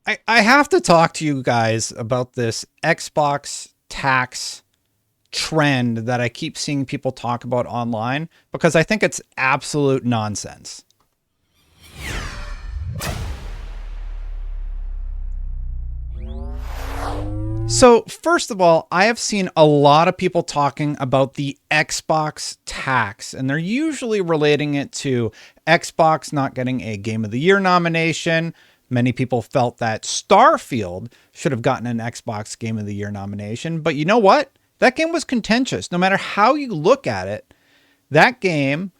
I have to talk to you guys about this Xbox tax trend that I keep seeing people talk about online because I think it's absolute nonsense. So, first of all, I have seen a lot of people talking about the Xbox tax, and they're usually relating it to Xbox not getting a Game of the Year nomination. Many people felt that Starfield should have gotten an Xbox Game of the Year nomination, but you know what? That game was contentious. No matter how you look at it, that game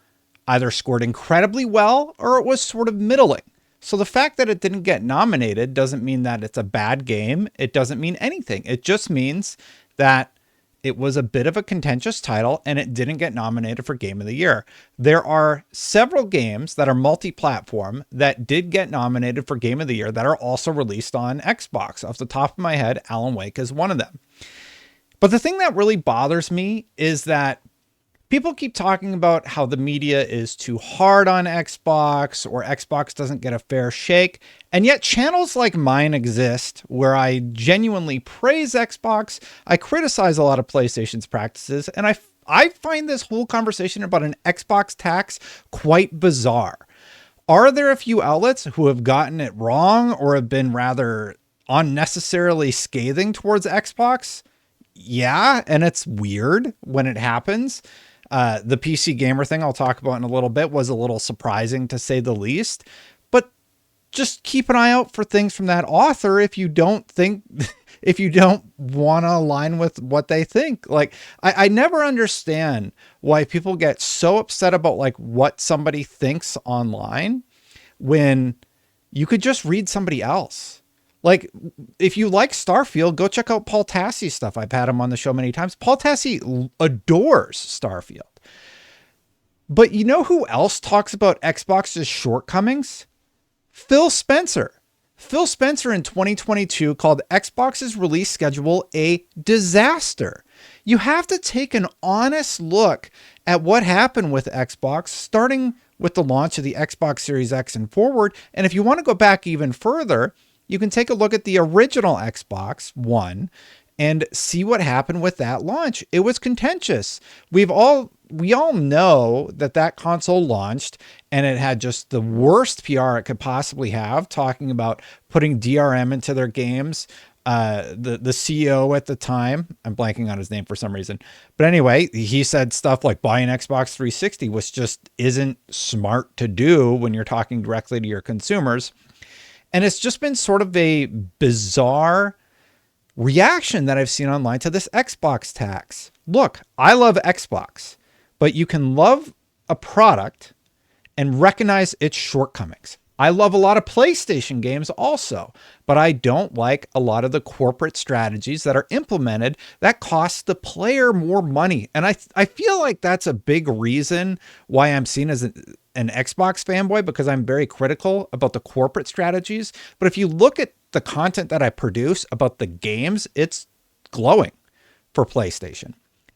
either scored incredibly well or it was sort of middling. So the fact that it didn't get nominated doesn't mean that it's a bad game. It doesn't mean anything. It just means that it was a bit of a contentious title and it didn't get nominated for Game of the Year. There are several games that are multi-platform that did get nominated for Game of the Year that are also released on Xbox. Off the top of my head, Alan Wake is one of them. But the thing that really bothers me is that people keep talking about how the media is too hard on Xbox or Xbox doesn't get a fair shake. And yet channels like mine exist where I genuinely praise Xbox. I criticize a lot of PlayStation's practices. And I find this whole conversation about an Xbox tax quite bizarre. Are there a few outlets who have gotten it wrong or have been rather unnecessarily scathing towards Xbox? Yeah, and it's weird when it happens. The PC gamer thing I'll talk about in a little bit was a little surprising to say the least, but just keep an eye out for things from that author if you don't think, if you don't want to align with what they think. Like, I never understand why people get so upset about like what somebody thinks online when you could just read somebody else. Like, if you like Starfield, go check out Paul Tassie's stuff. I've had him on the show many times. Paul Tassie adores Starfield. But you know who else talks about Xbox's shortcomings? Phil Spencer. Phil Spencer in 2022 called Xbox's release schedule a disaster. You have to take an honest look at what happened with Xbox, starting with the launch of the Xbox Series X and forward. And if you want to go back even further, you can take a look at the original Xbox One and see what happened with that launch. It was contentious. We all know that console launched and it had just the worst PR it could possibly have, talking about putting DRM into their games. The CEO at the time, I'm blanking on his name for some reason, but anyway, he said stuff like buying Xbox 360, which just isn't smart to do when you're talking directly to your consumers. And it's just been sort of a bizarre reaction that I've seen online to this Xbox tax. Look, I love Xbox, but you can love a product and recognize its shortcomings. I love a lot of PlayStation games also, but I don't like a lot of the corporate strategies that are implemented that cost the player more money. And I feel like that's a big reason why I'm seen as an Xbox fanboy, because I'm very critical about the corporate strategies. But if you look at the content that I produce about the games, it's glowing for PlayStation.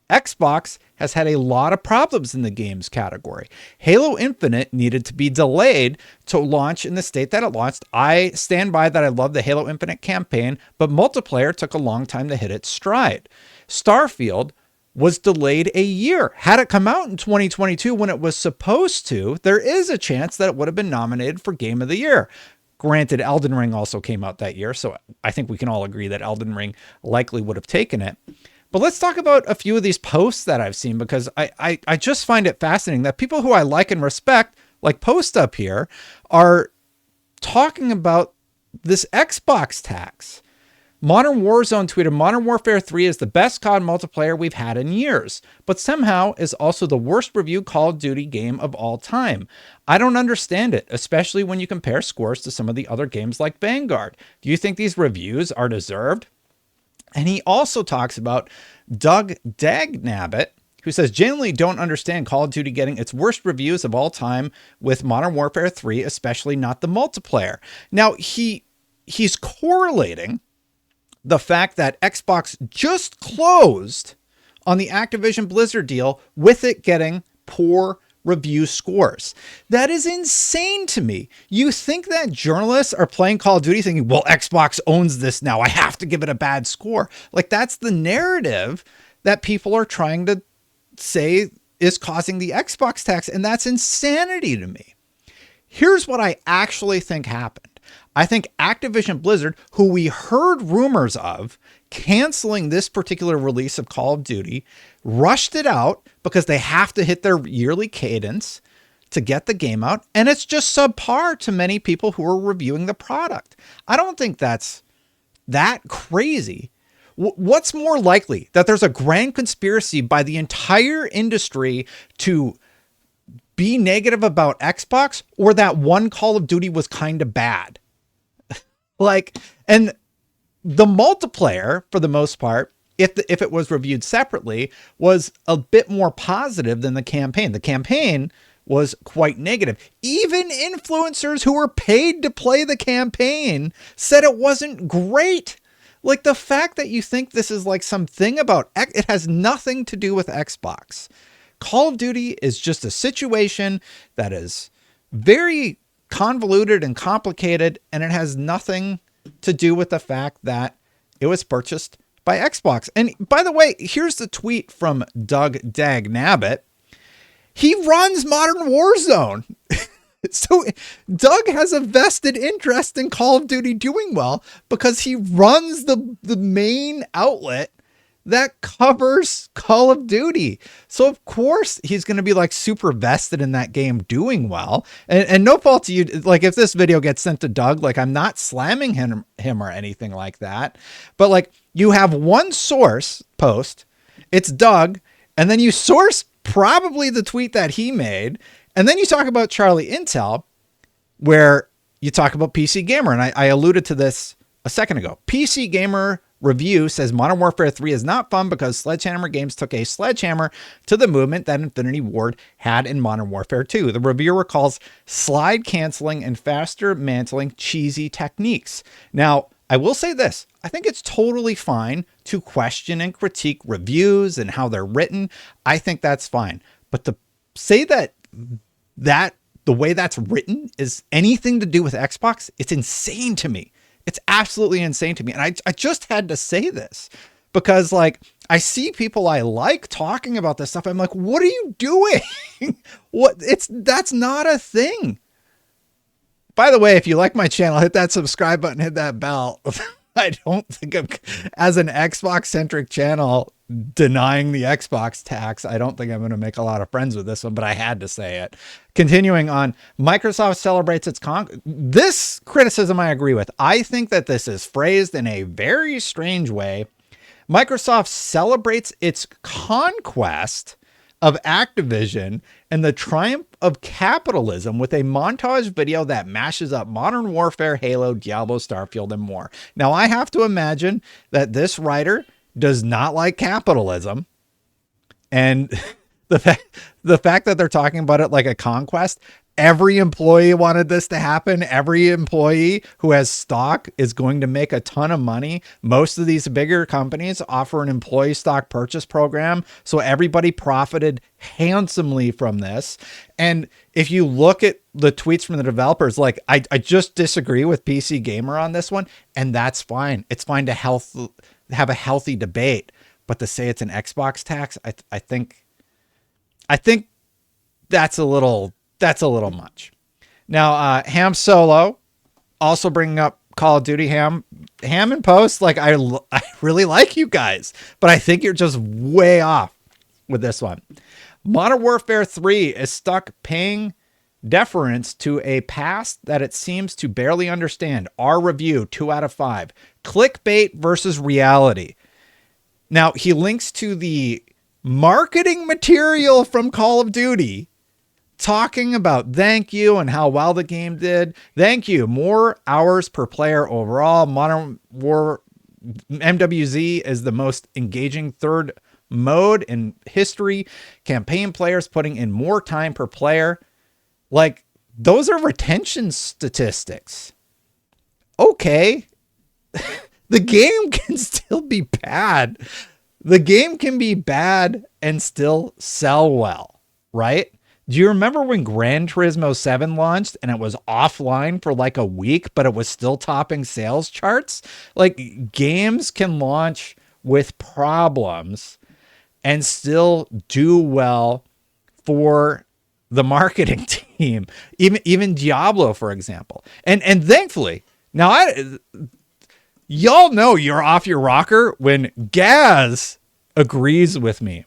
Xbox has had a lot of problems in the games category. Halo Infinite needed to be delayed to launch in the state that it launched. I stand by that. I love the Halo Infinite campaign, but multiplayer took a long time to hit its stride. Starfield was delayed a year. Had it come out in 2022 when it was supposed to, there is a chance that it would have been nominated for Game of the Year. Granted, Elden Ring also came out that year, so I think we can all agree that Elden Ring likely would have taken it. But let's talk about a few of these posts that I've seen, because I just find it fascinating that people who I like and respect, like Post Up here, are talking about this Xbox tax. Modern Warzone tweeted, Modern Warfare 3 is the best COD multiplayer we've had in years, but somehow is also the worst reviewed Call of Duty game of all time. I don't understand it, especially when you compare scores to some of the other games like Vanguard. Do you think these reviews are deserved? And he also talks about Doug Dagnabbit, who says, genuinely don't understand Call of Duty getting its worst reviews of all time with Modern Warfare 3, especially not the multiplayer. Now, he's correlating the fact that Xbox just closed on the Activision Blizzard deal with it getting poor review scores. That is insane to me. You think that journalists are playing Call of Duty thinking, well, Xbox owns this now, I have to give it a bad score. Like, that's the narrative that people are trying to say is causing the Xbox tax, and that's insanity to me. Here's what I actually think happened. I think Activision Blizzard, who we heard rumors of canceling this particular release of Call of Duty, rushed it out because they have to hit their yearly cadence to get the game out, and it's just subpar to many people who are reviewing the product. I don't think that's that crazy. What's more likely, that there's a grand conspiracy by the entire industry to be negative about Xbox, or that one Call of Duty was kind of bad? Like, and the multiplayer, for the most part, if it was reviewed separately, was a bit more positive than the campaign. The campaign was quite negative. Even influencers who were paid to play the campaign said it wasn't great. Like, the fact that you think this is like something about it has nothing to do with Xbox. Call of Duty is just a situation that is very convoluted and complicated, and it has nothing to do with the fact that it was purchased by Xbox. And by the way, here's the tweet from Doug Dagnabbit. He runs Modern Warzone. So Doug has a vested interest in Call of Duty doing well because he runs the main outlet that covers Call of Duty. So of course he's going to be like super vested in that game doing well. And no fault to you. Like, if this video gets sent to Doug, like, I'm not slamming him or anything like that. But like, you have one source post, it's Doug, and then you source probably the tweet that he made. And then you talk about Charlie Intel, where you talk about PC Gamer. And I alluded to this a second ago. PC Gamer review says Modern Warfare 3 is not fun because Sledgehammer Games took a sledgehammer to the movement that Infinity Ward had in Modern Warfare 2. The reviewer calls slide canceling and faster mantling cheesy techniques. Now, I will say this. I think it's totally fine to question and critique reviews and how they're written. I think that's fine. But to say that the way that's written is anything to do with Xbox, it's insane to me. It's absolutely insane to me. And I just had to say this because, like, I see people I like talking about this stuff. I'm like, what are you doing? That's not a thing. By the way, if you like my channel, hit that subscribe button, hit that bell. I don't think as an Xbox centric channel, denying the Xbox tax, I don't think I'm going to make a lot of friends with this one, but I had to say it. Continuing on, Microsoft celebrates its this criticism I agree with. I think that this is phrased in a very strange way. Microsoft celebrates its conquest of Activision and the triumph of capitalism with a montage video that mashes up Modern Warfare, Halo, Diablo, Starfield, and more. Now, I have to imagine that this writer does not like capitalism, and the fact that they're talking about it like a conquest. Every employee wanted this to happen. Every employee who has stock is going to make a ton of money. Most of these bigger companies offer an employee stock purchase program, so everybody profited handsomely from this. And if you look at the tweets from the developers, like, I just disagree with PC Gamer on this one, and that's fine. It's fine to have a healthy debate, but to say it's an Xbox tax, I think that's a little much. Now, Ham Solo also bringing up Call of Duty. Ham and Post, like, I really like you guys, but I think you're just way off with this one. Modern Warfare 3 is stuck paying deference to a past that it seems to barely understand. Our review, 2 out of 5. Clickbait versus reality. Now, he links to the marketing material from Call of Duty talking about thank you and how well the game did. Thank you. More hours per player overall. Modern War MWZ is the most engaging third mode in history. Campaign players putting in more time per player. Like, those are retention statistics. Okay. The game can still be bad. The game can be bad and still sell well, right? Do you remember when Gran Turismo 7 launched and it was offline for like a week, but it was still topping sales charts? Like, games can launch with problems and still do well for the marketing team. Even Diablo, for example. And thankfully, now y'all know you're off your rocker when Gaz agrees with me.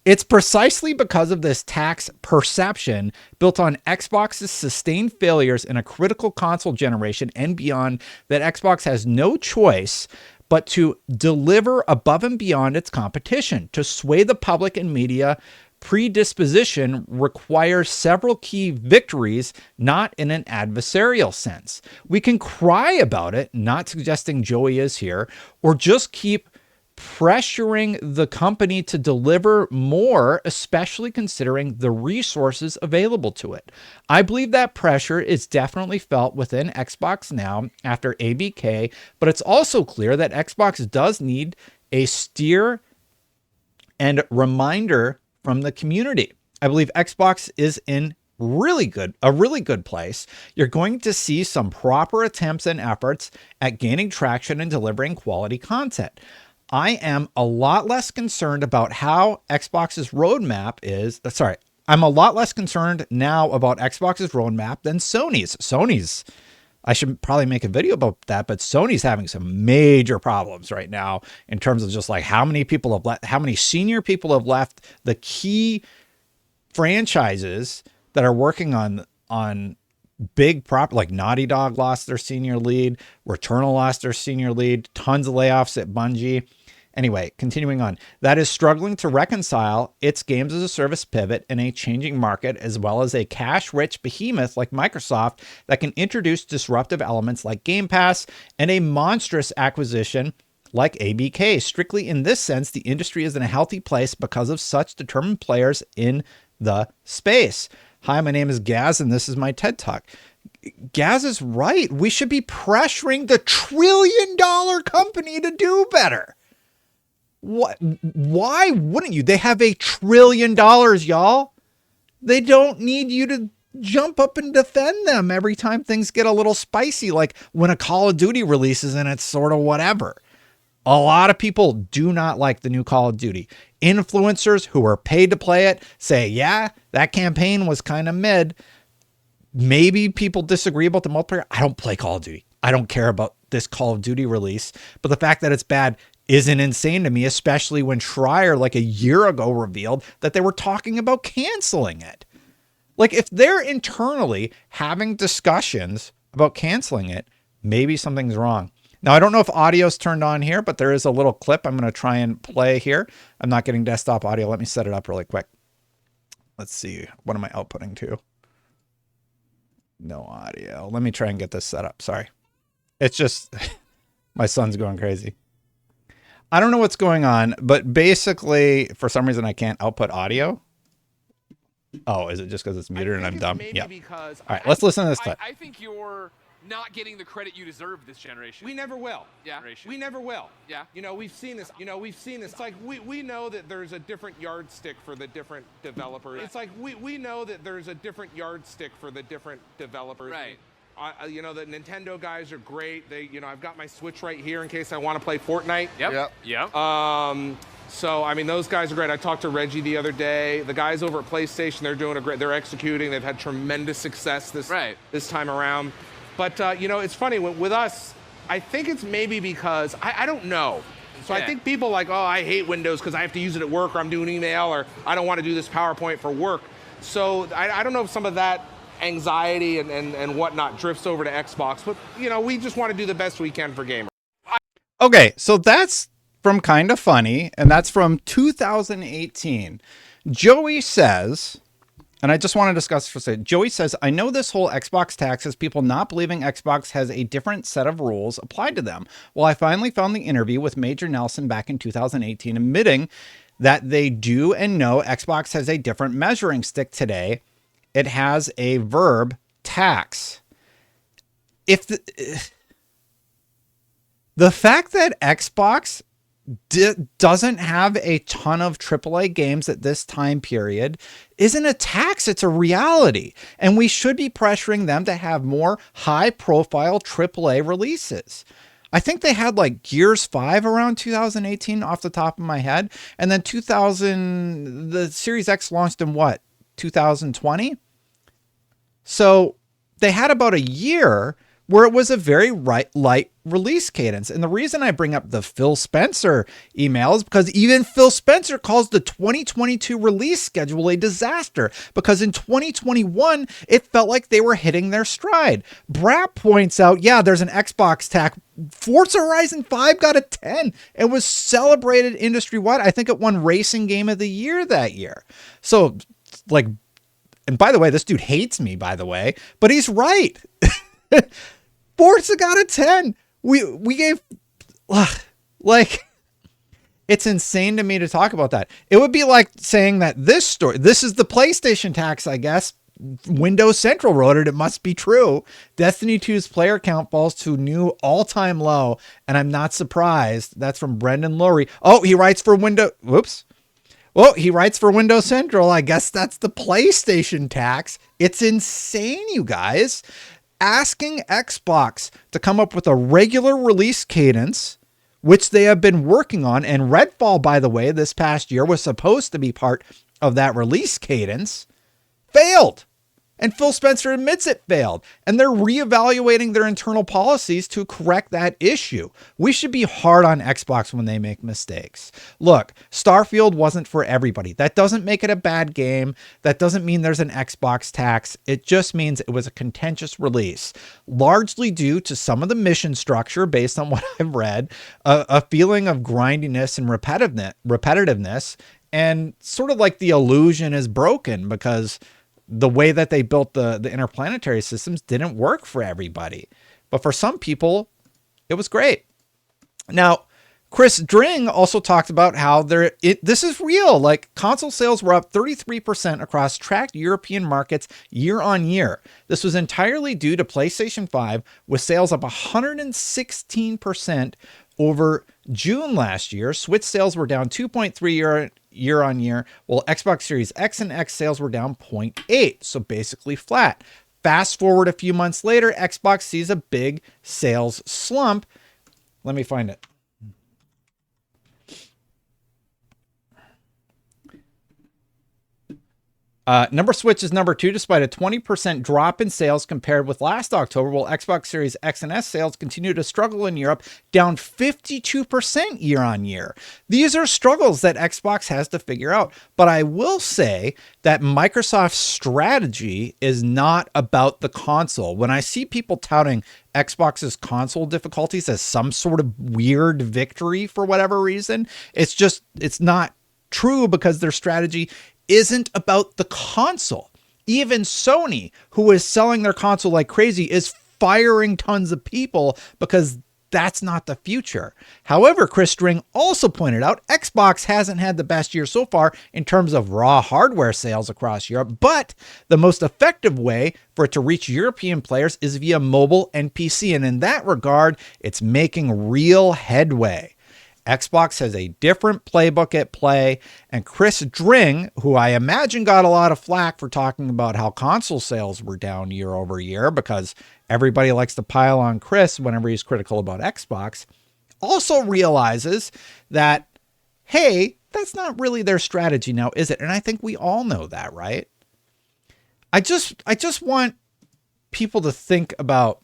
It's precisely because of this tax perception built on Xbox's sustained failures in a critical console generation and beyond that Xbox has no choice but to deliver above and beyond its competition. To sway the public and media, predisposition requires several key victories, not in an adversarial sense. We can cry about it, not suggesting Joey is here, or just keep pressuring the company to deliver more, especially considering the resources available to it. I believe that pressure is definitely felt within Xbox now after ABK, but it's also clear that Xbox does need a steer and reminder from the community. I believe Xbox is in a really good place. You're going to see some proper attempts and efforts at gaining traction and delivering quality content. I am a lot less concerned about how Xbox's roadmap is. I'm a lot less concerned now about Xbox's roadmap than Sony's. I should probably make a video about that, but Sony's having some major problems right now in terms of just like how many senior people have left the key franchises that are working on big like Naughty Dog lost their senior lead, Returnal lost their senior lead, tons of layoffs at Bungie. Anyway, continuing on, that is struggling to reconcile its games as a service pivot in a changing market, as well as a cash-rich behemoth like Microsoft that can introduce disruptive elements like Game Pass and a monstrous acquisition like ABK. Strictly in this sense, the industry is in a healthy place because of such determined players in the space. Hi, my name is Gaz, and this is my TED Talk. Gaz is right. We should be pressuring the trillion-dollar company to do better. What? Why wouldn't you? They have $1 trillion, y'all. They don't need you to jump up and defend them every time things get a little spicy, like when a Call of Duty releases and it's sort of whatever. A lot of people do not like the new Call of Duty. Influencers who are paid to play it say, yeah, that campaign was kind of mid. Maybe people disagree about the multiplayer. I don't play Call of Duty. I don't care about this Call of Duty release. But the fact that it's bad isn't insane to me, especially when Schreier like a year ago revealed that they were talking about canceling it. Like, if they're internally having discussions about canceling it, maybe something's wrong. Now, I don't know if audio's turned on here, but there is a little clip I'm going to try and play here. I'm not getting desktop audio. Let me set it up really quick. Let's see. What am I outputting to? No audio. Let me try and get this set up. Sorry. It's just my son's going crazy. I don't know what's going on, but basically, for some reason, I can't output audio. Oh, is it just because it's muted and I'm dumb? Yeah. All right, let's listen to this clip. I think you're not getting the credit you deserve this generation. We never will. Yeah. We never will. Yeah. You know, we've seen this. It's like we know that there's a different yardstick for the different developers. It's like we know that there's a different yardstick for the different developers. Right. You know, the Nintendo guys are great. I've got my Switch right here in case I want to play Fortnite. Yep. So, I mean, those guys are great. I talked to Reggie the other day. The guys over at PlayStation, they're executing. They've had tremendous success this time around. But, it's funny. With us, I think it's maybe because, I don't know. So I think people like, oh, I hate Windows because I have to use it at work, or I'm doing email, or I don't want to do this PowerPoint for work. So I don't know if some of that anxiety and whatnot drifts over to Xbox, but we just want to do the best we can for gamers. Okay, so that's from Kinda Funny, and that's from 2018. Joey says, and I just want to discuss for a second. Joey says, I know this whole Xbox tax is people not believing Xbox has a different set of rules applied to them. Well, I finally found the interview with Major Nelson back in 2018 admitting that they do and know Xbox has a different measuring stick today. It has a verb, tax. If the fact that Xbox doesn't have a ton of AAA games at this time period isn't a tax, it's a reality. And we should be pressuring them to have more high-profile AAA releases. I think they had like Gears 5 around 2018 off the top of my head. And then the Series X launched in what, 2020? So they had about a year where it was a very light release cadence. And the reason I bring up the Phil Spencer email is because even Phil Spencer calls the 2022 release schedule a disaster, because in 2021, it felt like they were hitting their stride. Brap points out, yeah, there's an Xbox tax. Forza Horizon 5 got a 10. It was celebrated industry-wide. I think it won Racing Game of the Year that year. So, like, and by the way, this dude hates me, by the way, but he's right. Forza got a 10. We gave, like, it's insane to me to talk about that. It would be like saying that this is the PlayStation tax, I guess. Windows Central wrote it. It must be true. Destiny 2's player count falls to new all-time low, and I'm not surprised. That's from Brendan Lowry. Oh, he writes for Whoops. Well, he writes for Windows Central. I guess that's the PlayStation tax. It's insane, you guys. Asking Xbox to come up with a regular release cadence, which they have been working on. And Redfall, by the way, this past year was supposed to be part of that release cadence, failed. And Phil Spencer admits it failed. And they're reevaluating their internal policies to correct that issue. We should be hard on Xbox when they make mistakes. Look, Starfield wasn't for everybody. That doesn't make it a bad game. That doesn't mean there's an Xbox tax. It just means it was a contentious release, largely due to some of the mission structure based on what I've read, a feeling of grindiness and repetitiveness, and sort of like the illusion is broken because the way that they built the interplanetary systems didn't work for everybody. But for some people, it was great. Now, Chris Dring also talked about how this is real. Like, console sales were up 33% across tracked European markets year on year. This was entirely due to PlayStation 5, with sales up 116% over June last year. Switch sales were down 2.3 year on year, while Xbox Series X and X sales were down 0.8, so basically flat. Fast forward a few months later, Xbox sees a big sales slump. Let me find it. Number Switch is number 2, despite a 20% drop in sales compared with last October, while Xbox Series X and S sales continue to struggle in Europe, down 52% year on year. These are struggles that Xbox has to figure out. But I will say that Microsoft's strategy is not about the console. When I see people touting Xbox's console difficulties as some sort of weird victory for whatever reason, it's not true, because their strategy isn't about the console. Even Sony, who is selling their console like crazy, is firing tons of people because that's not the future. However, Chris String also pointed out Xbox hasn't had the best year so far in terms of raw hardware sales across Europe, but the most effective way for it to reach European players is via mobile and PC. And in that regard, it's making real headway. Xbox has a different playbook at play, and Chris Dring, who I imagine got a lot of flack for talking about how console sales were down year over year, because everybody likes to pile on Chris whenever he's critical about Xbox, also realizes that, hey, that's not really their strategy now, is it? And I think we all know that, right? I just want people to think about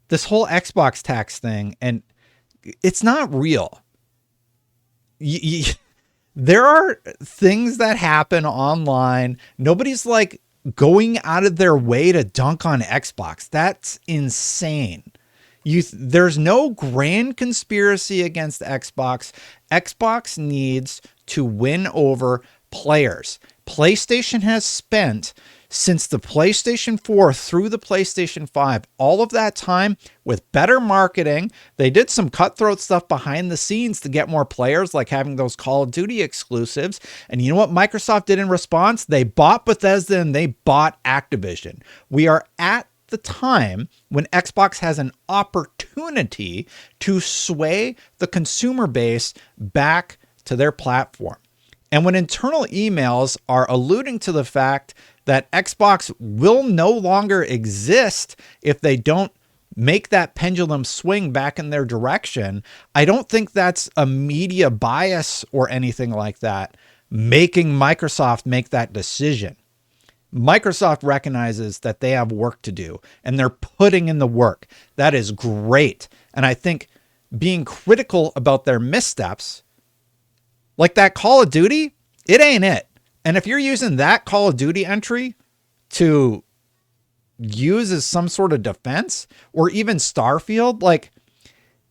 this whole Xbox tax thing, and it's not real. There are things that happen online. Nobody's like going out of their way to dunk on Xbox. That's insane. There's no grand conspiracy against Xbox. Xbox needs to win over players. PlayStation has spent, since the PlayStation 4 through the PlayStation 5, all of that time with better marketing. They did some cutthroat stuff behind the scenes to get more players, like having those Call of Duty exclusives. And you know what Microsoft did in response? They bought Bethesda and they bought Activision. We are at the time when Xbox has an opportunity to sway the consumer base back to their platform. And when internal emails are alluding to the fact that Xbox will no longer exist if they don't make that pendulum swing back in their direction, I don't think that's a media bias or anything like that making Microsoft make that decision. Microsoft recognizes that they have work to do and they're putting in the work. That is great. And I think being critical about their missteps, like that Call of Duty, it ain't it. And if you're using that Call of Duty entry to use as some sort of defense, or even Starfield, like,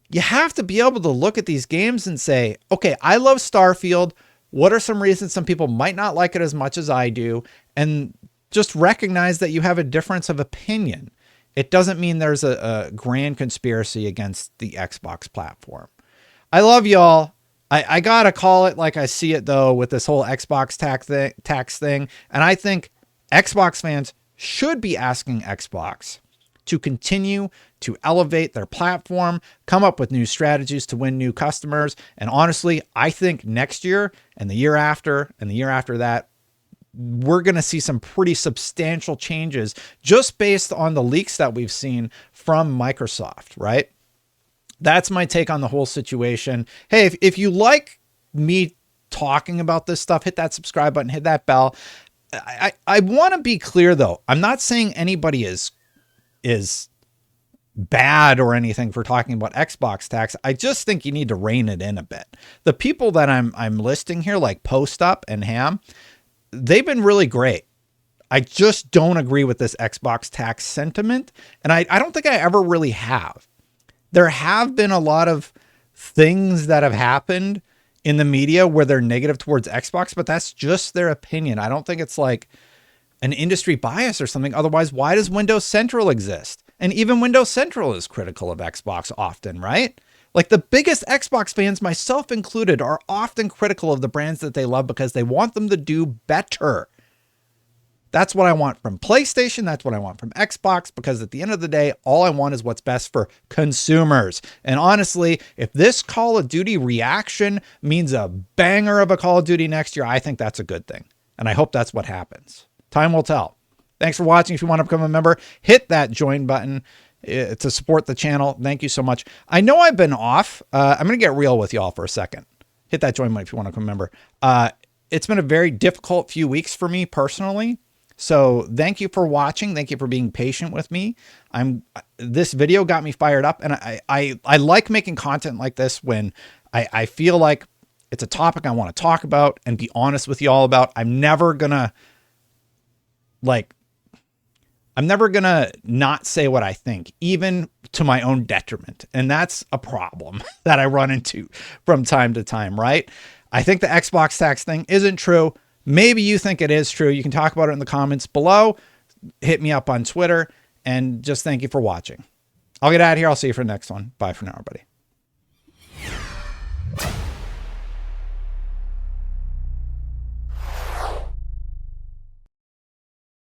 you have to be able to look at these games and say, okay, I love Starfield. What are some reasons some people might not like it as much as I do? And just recognize that you have a difference of opinion. It doesn't mean there's a grand conspiracy against the Xbox platform. I love y'all. I gotta call it like I see it, though, with this whole Xbox tax thing. And I think Xbox fans should be asking Xbox to continue to elevate their platform, come up with new strategies to win new customers. And honestly, I think next year and the year after and the year after that, we're going to see some pretty substantial changes just based on the leaks that we've seen from Microsoft, right? That's my take on the whole situation. Hey, if you like me talking about this stuff, hit that subscribe button, hit that bell. I want to be clear, though. I'm not saying anybody is bad or anything for talking about Xbox tax. I just think you need to rein it in a bit. The people that I'm listing here, like Post-Up and Ham, they've been really great. I just don't agree with this Xbox tax sentiment, and I don't think I ever really have. There have been a lot of things that have happened in the media where they're negative towards Xbox, but that's just their opinion. I don't think it's like an industry bias or something. Otherwise, why does Windows Central exist? And even Windows Central is critical of Xbox often, right? Like the biggest Xbox fans, myself included, are often critical of the brands that they love because they want them to do better. That's what I want from PlayStation. That's what I want from Xbox, because at the end of the day, all I want is what's best for consumers. And honestly, if this Call of Duty reaction means a banger of a Call of Duty next year, I think that's a good thing. And I hope that's what happens. Time will tell. Thanks for watching. If you want to become a member, hit that join button to support the channel. Thank you so much. I know I've been off. I'm going to get real with y'all for a second. Hit that join button if you want to become a member. It's been a very difficult few weeks for me personally. So thank you for watching. Thank you for being patient with me. This video got me fired up, and I like making content like this when I feel like it's a topic I want to talk about and be honest with you all about. I'm never gonna not say what I think, even to my own detriment. And that's a problem that I run into from time to time, right? I think the Xbox tax thing isn't true. Maybe you think it is true. You can talk about it in the comments below. Hit me up on Twitter, and just thank you for watching. I'll get out of here. I'll see you for the next one. Bye for now, everybody.